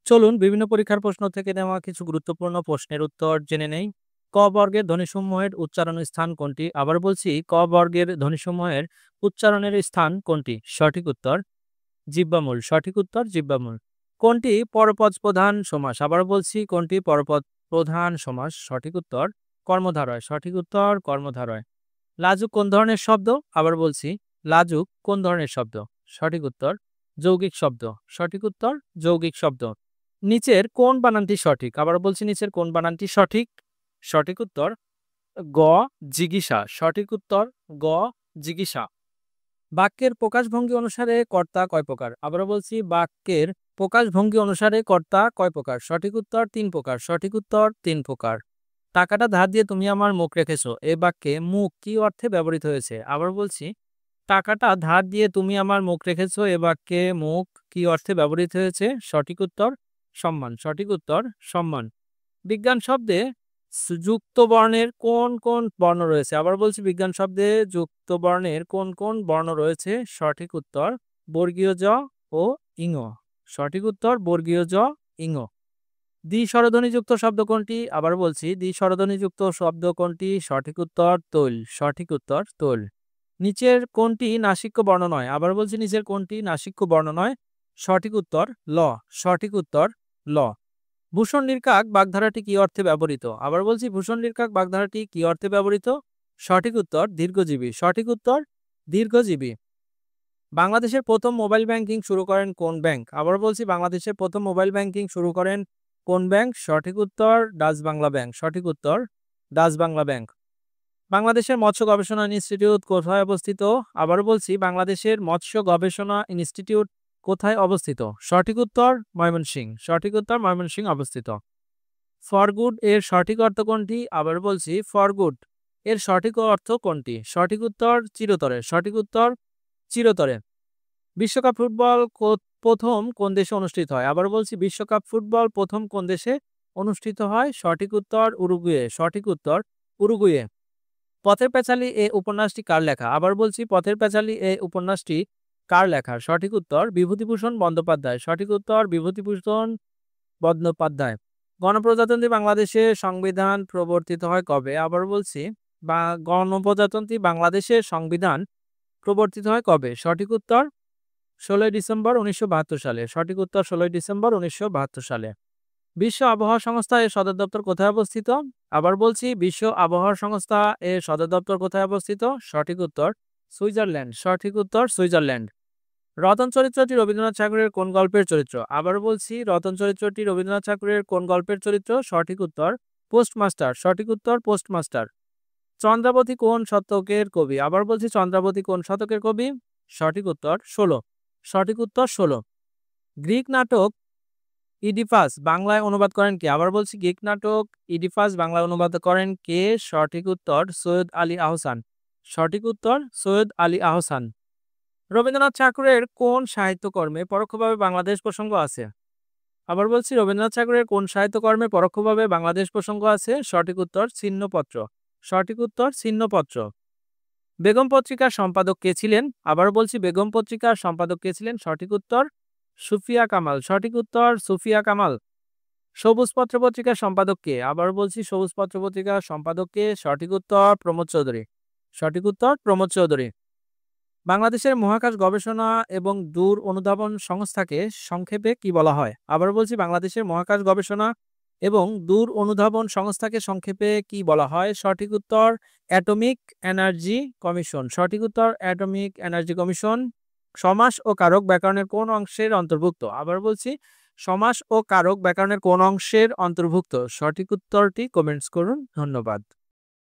চলুন বিভিন্ন পরীক্ষার প্রশ্ন থেকে নেওয়া কিছু গুরুত্বপূর্ণ প্রশ্নের উত্তর জেনে নেই। ক বর্গের ধ্বনিসমূহের উচ্চারণ স্থান কোনটি? আবার বলছি, ক বর্গের ধ্বনিসমূহের উচ্চারণের স্থান কোনটি? সঠিক উত্তর জিহ্বামূল। সঠিক উত্তর জিহ্বামূল। কোনটি পরপদ প্রধান সমাস? আবার বলছি, কোনটি পরপদ প্রধান সমাস? সঠিক উত্তর কর্মধারয়। সঠিক উত্তর কর্মধারয়। লাজুক কোন ধরনের শব্দ? আবার বলছি, লাজুক কোন ধরনের শব্দ? সঠিক উত্তর যৌগিক শব্দ। সঠিক উত্তর যৌগিক শব্দ। নিচের কোন বানানটি সঠিক? আবার বলছি, নিচের কোন বানানটি সঠিক? সঠিক উত্তর গ জিগিসা। সঠিক উত্তর গ জিগিসা। বাক্যের প্রকাশভঙ্গি অনুসারে কর্তা কয় প্রকার? আবারও বলছি, বাক্যের প্রকাশভঙ্গি অনুসারে কর্তা কয় প্রকার? সঠিক উত্তর 3 প্রকার। সঠিক উত্তর 3 প্রকার। টাকাটা ধার দিয়ে তুমি আমার মুখ রেখেছো, এ বাক্যে মুখ কি অর্থে ব্যবহৃত হয়েছে? আবার বলছি, টাকাটা ধার দিয়ে তুমি আমার মুখ রেখেছো, এ বাক্যে মুখ কি অর্থে ব্যবহৃত হয়েছে? সঠিক উত্তর সম্মান। সঠিক উত্তর সম্মান। বিজ্ঞান শব্দে যুক্ত বর্ণের কোন কোন বর্ণ রয়েছে? আবার বলছি, বিজ্ঞান শব্দে যুক্ত বর্ণের কোন কোন বর্ণ রয়েছে? সঠিক উত্তর বর্গীয় জ ও ইঙ। সঠিক উত্তর বর্গীয় জ ইঙ। দ্বি স্বরধ্বনিযুক্ত শব্দ কোনটি? আবার বলছি, দ্বি স্বরধ্বনিযুক্ত শব্দ কোনটি? সঠিক উত্তর তৈল। সঠিক উত্তর তৈল। নিচের কোনটি নাসিক্য বর্ণ নয়? আবার বলছি, নিচের কোনটি নাসিক্য বর্ণ নয়? সঠিক উত্তর ল। সঠিক উত্তর ল। ভূষণ নির্কাক বাগধারাটি কি অর্থে ব্যবহৃত? আবার বলছি, ভূষণ নির্কাক বাগধারাটি কি অর্থে ব্যবহৃত? সঠিক উত্তর দীর্ঘজীবী। সঠিক উত্তর দীর্ঘজীবী। বাংলাদেশের প্রথম মোবাইল ব্যাংকিং শুরু করেন কোন ব্যাংক? আবার বলছি, বাংলাদেশের প্রথম মোবাইল ব্যাংকিং শুরু করেন কোন ব্যাংক? সঠিক উত্তর ডাচ বাংলা ব্যাংক। সঠিক উত্তর ডাচ বাংলা ব্যাংক। বাংলাদেশের মৎস্য গবেষণা ইনস্টিটিউট কোথায় অবস্থিত? আবার বলছি, বাংলাদেশের মৎস্য গবেষণা ইনস্টিটিউট কোথায় অবস্থিত? সঠিক উত্তর ময়মনসিংহ। সঠিক উত্তর ময়মনসিংহ অবস্থিত। ফর গুড এর সঠিক অর্থ কোনটি? আবার বলছি, ফর গুড এর সঠিক অর্থ কোনটি? সঠিক উত্তর চিরতরে। সঠিক উত্তর চিরতরে। বিশ্বকাপ ফুটবল প্রথম কোন দেশে অনুষ্ঠিত হয়? আবার বলছি, বিশ্বকাপ ফুটবল প্রথম কোন দেশে অনুষ্ঠিত হয়? সঠিক উত্তর উরুগুয়ে। সঠিক উত্তর উরুগুয়ে। পথের পাঁচালী এ উপন্যাসটি কার লেখা? আবার বলছি, পথের পাঁচালী এ উপন্যাসটি কার লেখা? সঠিক উত্তর বিভূতিভূষণ বন্দ্যোপাধ্যায়। সঠিক উত্তর বিভূতিভূষণ বন্দ্যোপাধ্যায়। গণপ্রজাতন্ত্রী বাংলাদেশের সংবিধান প্রবর্তিত হয় কবে? আবার বলছি, গণপ্রজাতন্ত্রী বাংলাদেশের সংবিধান প্রবর্তিত হয় কবে? সঠিক উত্তর 16 ডিসেম্বর 1972 সালে। সঠিক উত্তর 16 ডিসেম্বর 1972 সালে। বিশ্ব আবহাওয়া সংস্থা এর সদর দপ্তর কোথায় অবস্থিত? আবার বলছি, বিশ্ব আবহাওয়া সংস্থা এর সদর দপ্তর কোথায় অবস্থিত? সঠিক উত্তর সুইজারল্যান্ড। সঠিক উত্তর সুইজারল্যান্ড। রতন চরিত্রটি রবীন্দ্রনাথ ঠাকুরের কোন গল্পের চরিত্র? আবার বলছি, রতন চরিত্রটি রবীন্দ্রনাথ ঠাকুরের কোন গল্পের চরিত্র? সঠিক উত্তর পোস্টমাস্টার। সঠিক উত্তর পোস্টমাস্টার। চন্দ্রাবতী কোন শতকের কবি? আবার বলছি, চন্দ্রাবতী কোন শতকের কবি? সঠিক উত্তর 16। সঠিক উত্তর 16। গ্রিক নাটক ইডিপাস বাংলায় অনুবাদ করেন কে? আবার বলছি, গ্রিক নাটক ইডিপাস বাংলায় অনুবাদ করেন কে? সঠিক উত্তর সৈয়দ আলী আহসান। সঠিক উত্তর সৈয়দ আলী আহসান। রবীন্দ্রনাথ ঠাকুরের কোন সাহিত্যকর্মে পরোক্ষভাবে বাংলাদেশ প্রসঙ্গ আছে? আবার বলছি, রবীন্দ্রনাথ ঠাকুরের কোন সাহিত্যকর্মে পরোক্ষভাবে বাংলাদেশ প্রসঙ্গ আছে? সঠিক উত্তর ছিন্নপত্র। সঠিক উত্তর ছিন্নপত্র। বেগম পত্রিকার সম্পাদক কে ছিলেন? আবার বলছি, বেগম পত্রিকার সম্পাদক কে ছিলেন? সঠিক উত্তর সুফিয়া কামাল। সঠিক উত্তর সুফিয়া কামাল। সবুজ পত্র পত্রিকার সম্পাদক কে? আবার বলছি, সবুজ পত্র পত্রিকার সম্পাদক কে? সঠিক উত্তর প্রমোদ চৌধুরী। সঠিক উত্তর প্রমোদ চৌধুরী। বাংলাদেশের মহাকাশ গবেষণা এবং দূর অনুধাবন সংস্থাকে সংক্ষেপে কি বলা হয়? আবার বলছি, বাংলাদেশের মহাকাশ গবেষণা এবং দূর অনুধাবন সংস্থাকে সংক্ষেপে কি বলা হয়? সঠিক উত্তর অ্যাটমিক এনার্জি কমিশন। সঠিক উত্তর অ্যাটমিক এনার্জি কমিশন। সমাস ও কারক ব্যাকরণের কোন অংশের অন্তর্ভুক্ত? আবার বলছি, সমাস ও কারক ব্যাকরণের কোন অংশের অন্তর্ভুক্ত? সঠিক উত্তরটি কমেন্টস করুন। ধন্যবাদ।